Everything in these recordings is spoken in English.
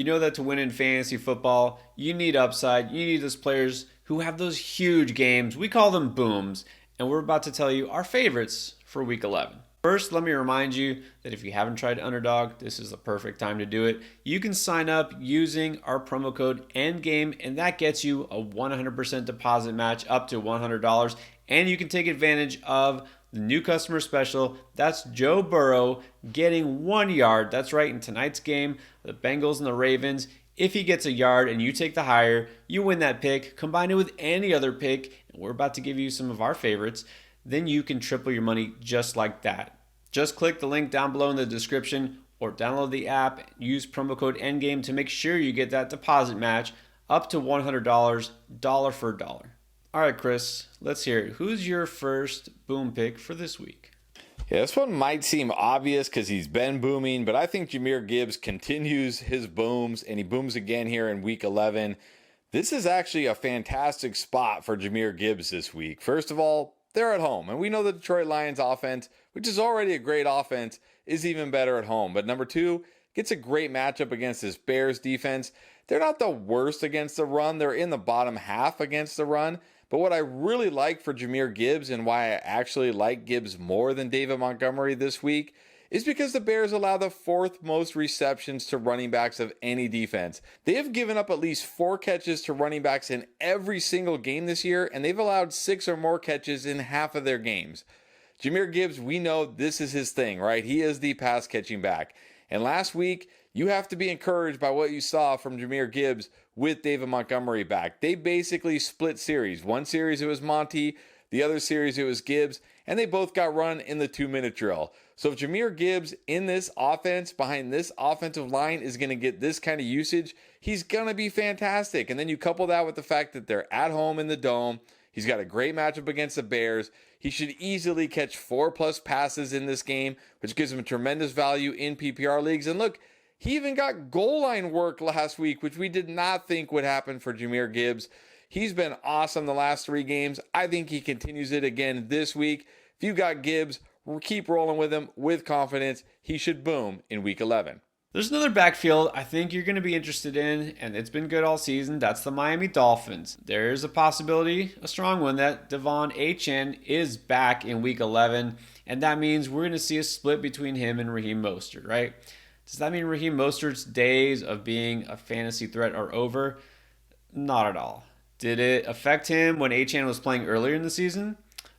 You know that to win in fantasy football, you need upside. You need those players who have those huge games. We call them booms. And we're about to tell you our favorites for week 11. First, let me remind you that if you haven't tried Underdog, this is the perfect time to do it. You can sign up using our promo code ENDGAME, and that gets you a 100% deposit match up to $100. And you can take advantage of the new customer special. That's Joe Burrow getting 1 yard. That's right, in tonight's game, the Bengals and the Ravens. If he gets a yard and you take the higher, you win that pick. Combine it with any other pick, and we're about to give you some of our favorites. Then you can triple your money just like that. Just click the link down below in the description or download the app. Use promo code ENDGAME to make sure you get that deposit match up to $100, dollar for dollar. All right, Chris, let's hear it. Who's your first boom pick for this week? Yeah, this one might seem obvious because he's been booming, but I think Jahmyr Gibbs continues his booms, and he booms again here in week 11. This is actually a fantastic spot for Jahmyr Gibbs this week. First of all, they're at home, and we know the Detroit Lions offense, which is already a great offense, is even better at home. But number two, gets a great matchup against this Bears defense. They're not the worst against the run. They're in the bottom half against the run. But what I really like for Jahmyr Gibbs, and why I actually like Gibbs more than David Montgomery this week, is because the Bears allow the fourth most receptions to running backs of any defense. They have given up at least 4 catches to running backs in every single game this year, and they've allowed 6 or more catches in half of their games. Jahmyr Gibbs, we know this is his thing, right? He is the pass catching back. And last week, you have to be encouraged by what you saw from Jahmyr Gibbs with David Montgomery back. They basically split series. One series it was Monty, the other series it was Gibbs, and they both got run in the 2-minute drill. So if Jahmyr Gibbs in this offense, behind this offensive line, is going to get this kind of usage, he's going to be fantastic. And then you couple that with the fact that they're at home in the Dome. He's got a great matchup against the Bears. He should easily catch 4+ passes in this game, which gives him tremendous value in PPR leagues. And look, he even got goal line work last week, which we did not think would happen for Jahmyr Gibbs. He's been awesome the last 3 games. I think he continues it again this week. If you got Gibbs, keep rolling with him with confidence. He should boom in week 11. There's another backfield I think you're going to be interested in, and it's been good all season. That's the Miami Dolphins. There's a possibility, a strong one, that Devon Achane is back in week 11, and that means we're going to see a split between him and Raheem Mostert, right? Does that mean Raheem Mostert's days of being a fantasy threat are over? Not at all. Did it affect him when Achane was playing earlier in the season?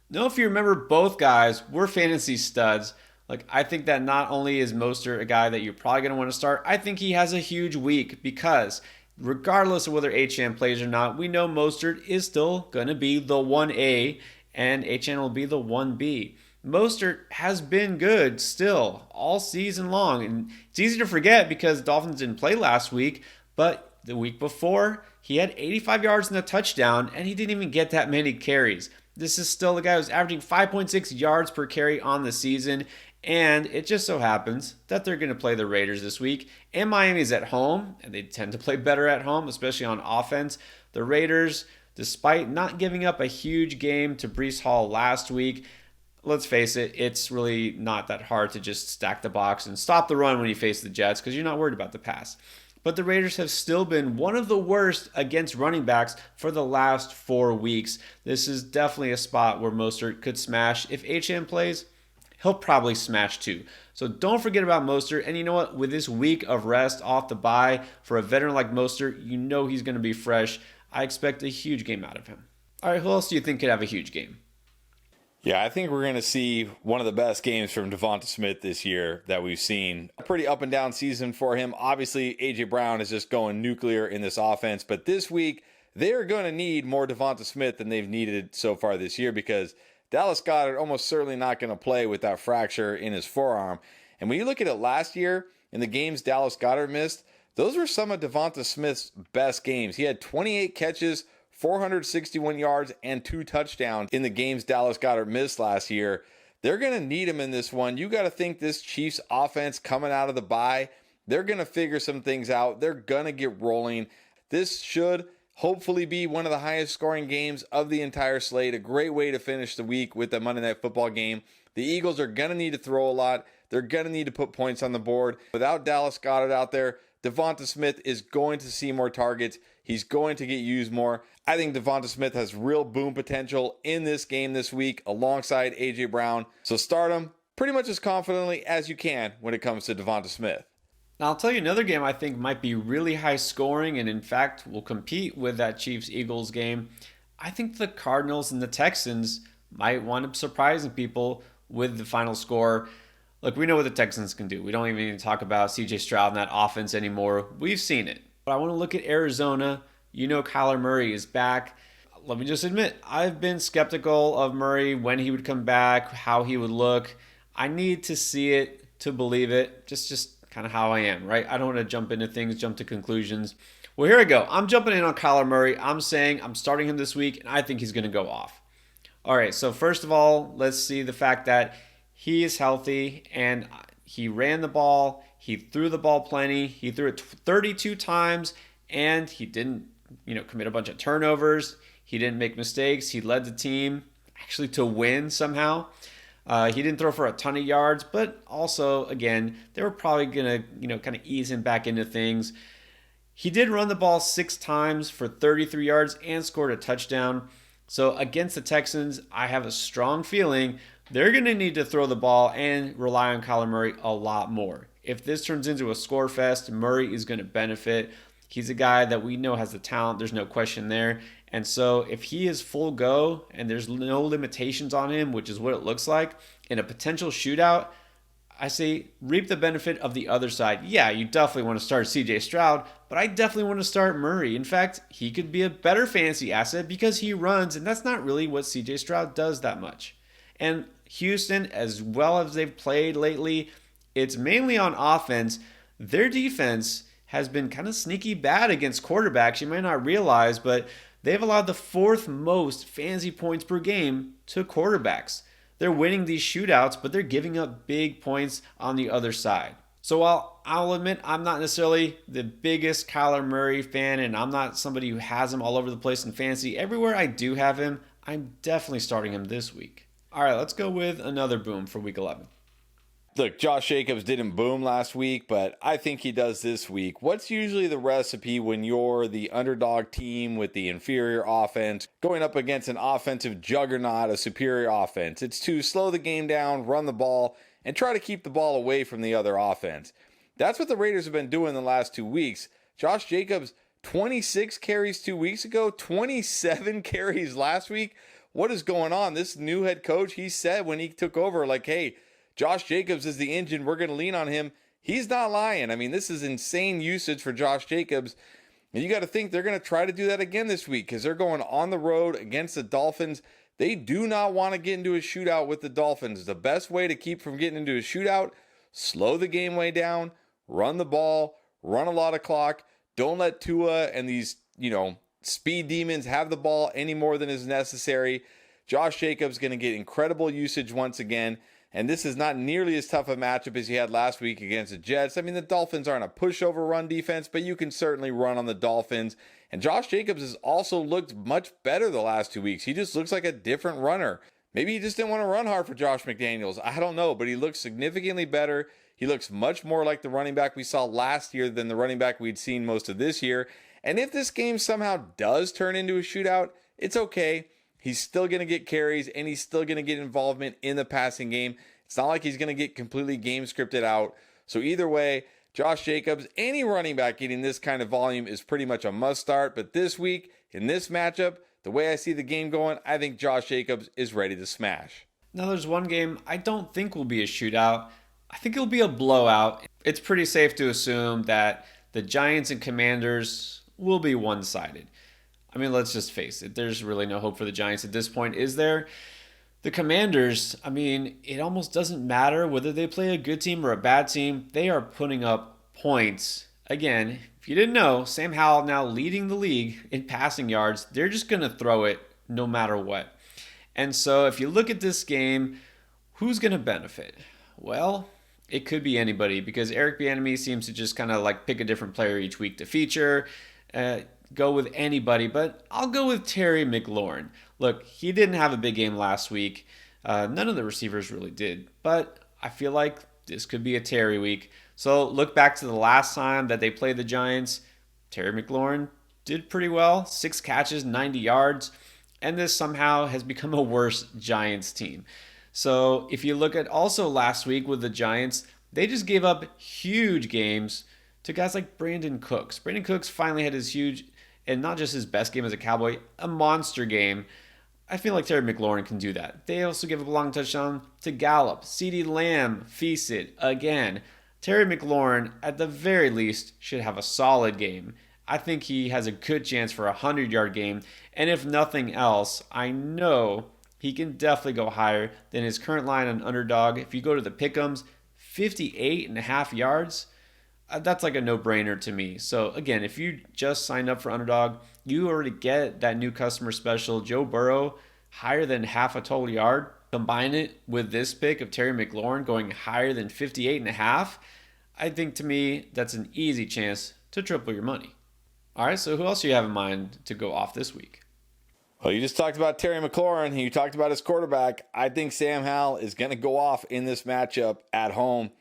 No, if you remember, both guys were fantasy studs. Like, I think that not only is Mostert a guy that you're probably going to want to start, I think he has a huge week because regardless of whether Achane plays or not, we know Mostert is still going to be the 1A and Achane will be the 1B. Mostert has been good still all season long. And it's easy to forget because Dolphins didn't play last week, but the week before, he had 85 yards and a touchdown, and he didn't even get that many carries. This is still the guy who's averaging 5.6 yards per carry on the season. And it just so happens that they're going to play the Raiders this week. And Miami's at home, and they tend to play better at home, especially on offense. The Raiders, despite not giving up a huge game to Breece Hall last week, let's face it, it's really not that hard to just stack the box and stop the run when you face the Jets because you're not worried about the pass. But the Raiders have still been one of the worst against running backs for the last 4 weeks. This is definitely a spot where Mostert could smash. If Achane plays, he'll probably smash too. So don't forget about Mostert. And you know what? With this week of rest off the bye for a veteran like Mostert, you know he's going to be fresh. I expect a huge game out of him. All right, who else do you think could have a huge game? Yeah, I think we're going to see one of the best games from Devonta Smith this year that we've seen. A pretty up and down season for him. Obviously, A.J. Brown is just going nuclear in this offense. But this week, they're going to need more Devonta Smith than they've needed so far this year because Dallas Goedert almost certainly not going to play with that fracture in his forearm. And when you look at it last year, in the games Dallas Goedert missed, those were some of Devonta Smith's best games. He had 28 catches, 461 yards, and 2 touchdowns in the games Dallas Goedert missed last year. They're going to need him in this one. You got to think this Chiefs offense coming out of the bye, they're going to figure some things out. They're going to get rolling. This should hopefully be one of the highest scoring games of the entire slate. A great way to finish the week with the Monday Night Football game. The Eagles are going to need to throw a lot. They're going to need to put points on the board. Without Dallas Goedert out there, Devonta Smith is going to see more targets. He's going to get used more. I think Devonta Smith has real boom potential in this game this week alongside A.J. Brown. So start him pretty much as confidently as you can when it comes to Devonta Smith. Now, I'll tell you another game I think might be really high scoring and, in fact, will compete with that Chiefs-Eagles game. I think the Cardinals and the Texans might wind up surprising people with the final score. Look, we know what the Texans can do. We don't even need to talk about C.J. Stroud and that offense anymore. We've seen it. But I want to look at Arizona. You know Kyler Murray is back. Let me just admit, I've been skeptical of Murray, when he would come back, how he would look. I need to see it to believe it. Just kind of how I am, right? I don't want to jump into things, jump to conclusions. Well, here I go. I'm jumping in on Kyler Murray. I'm saying I'm starting him this week, and I think he's going to go off. All right, so first of all, let's see the fact that he is healthy, and he ran the ball. He threw the ball plenty. He threw it 32 times, and he didn't, commit a bunch of turnovers. He didn't make mistakes. He led the team actually to win somehow. He didn't throw for a ton of yards, but also, again, they were probably going to, kind of ease him back into things. He did run the ball 6 times for 33 yards and scored a touchdown. So against the Texans, I have a strong feeling they're going to need to throw the ball and rely on Kyler Murray a lot more. If this turns into a score fest, Murray is going to benefit. He's a guy that we know has the talent. There's no question there. And so if he is full go and there's no limitations on him, which is what it looks like, in a potential shootout, I say reap the benefit of the other side. Yeah, you definitely want to start C.J. Stroud, but I definitely want to start Murray. In fact, he could be a better fantasy asset because he runs, and that's not really what C.J. Stroud does that much. And Houston, as well as they've played lately, it's mainly on offense. Their defense has been kind of sneaky bad against quarterbacks. You might not realize, but they've allowed the 4th most fantasy points per game to quarterbacks. They're winning these shootouts, but they're giving up big points on the other side. So while I'll admit I'm not necessarily the biggest Kyler Murray fan, and I'm not somebody who has him all over the place in fantasy, everywhere I do have him, I'm definitely starting him this week. All right, let's go with another boom for week 11. Look, Josh Jacobs didn't boom last week, but I think he does this week. What's usually the recipe when you're the underdog team with the inferior offense going up against an offensive juggernaut, a superior offense? It's to slow the game down, run the ball, and try to keep the ball away from the other offense. That's what the Raiders have been doing the last 2 weeks. Josh Jacobs, 26 carries 2 weeks ago, 27 carries last week. What is going on? This new head coach, he said when he took over, hey, Josh Jacobs is the engine. We're going to lean on him. He's not lying. I mean, this is insane usage for Josh Jacobs. And you got to think they're going to try to do that again this week because they're going on the road against the Dolphins. They do not want to get into a shootout with the Dolphins. The best way to keep from getting into a shootout, slow the game way down, run the ball, run a lot of clock. Don't let Tua and these, speed demons have the ball any more than is necessary. Josh Jacobs going to get incredible usage once again. And this is not nearly as tough a matchup as he had last week against the Jets. I mean, the Dolphins aren't a pushover run defense, but you can certainly run on the Dolphins. And Josh Jacobs has also looked much better the last 2 weeks. He just looks like a different runner. Maybe he just didn't want to run hard for Josh McDaniels. I don't know, but he looks significantly better. He looks much more like the running back we saw last year than the running back we'd seen most of this year. And if this game somehow does turn into a shootout, it's okay. He's still going to get carries, and he's still going to get involvement in the passing game. It's not like he's going to get completely game scripted out. So either way, Josh Jacobs, any running back getting this kind of volume is pretty much a must start. But this week, in this matchup, the way I see the game going, I think Josh Jacobs is ready to smash. Now there's one game I don't think will be a shootout. I think it'll be a blowout. It's pretty safe to assume that the Giants and Commanders will be one-sided. I mean, let's just face it. There's really no hope for the Giants at this point, is there? The Commanders, I mean, it almost doesn't matter whether they play a good team or a bad team. They are putting up points. Again, if you didn't know, Sam Howell now leading the league in passing yards. They're just going to throw it no matter what. And so if you look at this game, who's going to benefit? Well, it could be anybody because Eric Bieniemy seems to just kind of pick a different player each week to feature. Go with anybody, but I'll go with Terry McLaurin. Look, he didn't have a big game last week. None of the receivers really did, but I feel like this could be a Terry week. So look back to the last time that they played the Giants. Terry McLaurin did pretty well, 6 catches, 90 yards, and this somehow has become a worse Giants team. So if you look at also last week with the Giants, they just gave up huge games to guys like Brandon Cooks. Brandon Cooks finally had his huge, and not just his best game as a Cowboy, a monster game. I feel like Terry McLaurin can do that. They also give up a long touchdown to Gallup. CeeDee Lamb feasted again. Terry McLaurin, at the very least, should have a solid game. I think he has a good chance for a 100-yard game. And if nothing else, I know he can definitely go higher than his current line on underdog. If you go to the pick'ems, 58.5 yards, that's like a no-brainer to me. So again, if you just signed up for underdog, you already get that new customer special, Joe Burrow, higher than half a total yard. Combine it with this pick of Terry McLaurin going higher than 58.5. I think to me, that's an easy chance to triple your money. All right, so who else do you have in mind to go off this week? Well, you just talked about Terry McLaurin. You talked about his quarterback. I think Sam Howell is going to go off in this matchup at home.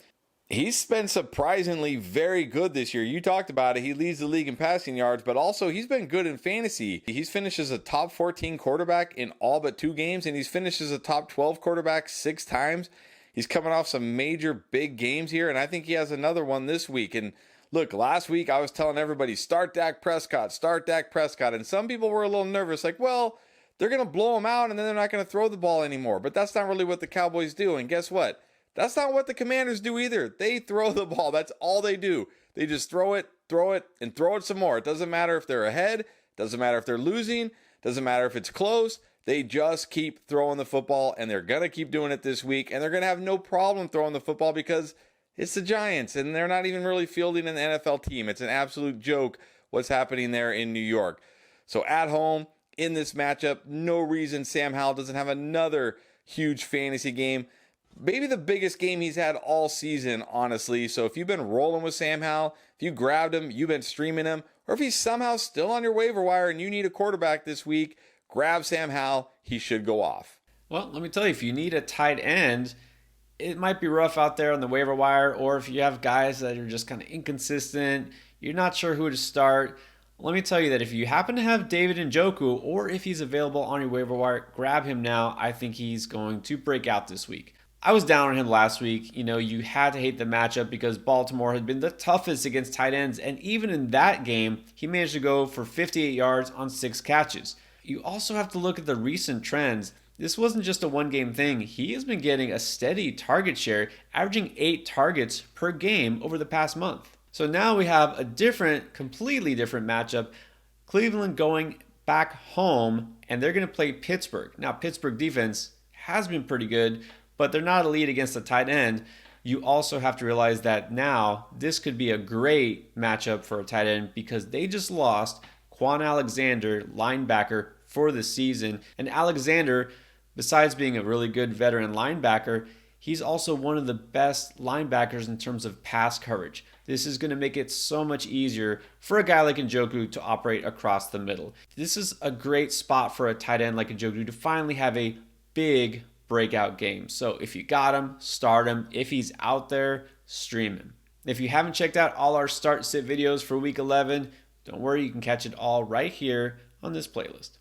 He's been surprisingly very good this year. You talked about it. He leads the league in passing yards, but also he's been good in fantasy. He's finished as a top 14 quarterback in all but 2 games, and he's finished as a top 12 quarterback 6 times. He's coming off some major big games here, and I think he has another one this week. And look, last week I was telling everybody, start Dak Prescott, and some people were a little nervous, like, well, they're going to blow him out, and then they're not going to throw the ball anymore. But that's not really what the Cowboys do, and guess what? That's not what the Commanders do either. They throw the ball. That's all they do. They just throw it, and throw it some more. It doesn't matter if they're ahead. It doesn't matter if they're losing. It doesn't matter if it's close. They just keep throwing the football, and they're going to keep doing it this week, and they're going to have no problem throwing the football because it's the Giants, and they're not even really fielding an NFL team. It's an absolute joke what's happening there in New York. So at home, in this matchup, no reason Sam Howell doesn't have another huge fantasy game. Maybe the biggest game he's had all season, honestly. So if you've been rolling with Sam Howell, if you grabbed him, you've been streaming him, or if he's somehow still on your waiver wire and you need a quarterback this week, grab Sam Howell. He should go off. Well, let me tell you, if you need a tight end, it might be rough out there on the waiver wire, or if you have guys that are just kind of inconsistent, you're not sure who to start. Let me tell you that if you happen to have David Njoku, or if he's available on your waiver wire, grab him now. I think he's going to break out this week. I was down on him last week. You had to hate the matchup because Baltimore had been the toughest against tight ends, and even in that game, he managed to go for 58 yards on 6 catches. You also have to look at the recent trends. This wasn't just a one-game thing. He has been getting a steady target share, averaging 8 targets per game over the past month. So now we have a completely different matchup. Cleveland going back home, and they're going to play Pittsburgh. Now, Pittsburgh defense has been pretty good, but they're not elite against the tight end. You also have to realize that now this could be a great matchup for a tight end because they just lost Quan Alexander, linebacker, for the season. And Alexander, besides being a really good veteran linebacker, he's also one of the best linebackers in terms of pass coverage. This is going to make it so much easier for a guy like Njoku to operate across the middle. This is a great spot for a tight end like Njoku to finally have a big breakout game. So if you got him, start him. If he's out there, stream him. If you haven't checked out all our start sit videos for week 11, don't worry, you can catch it all right here on this playlist.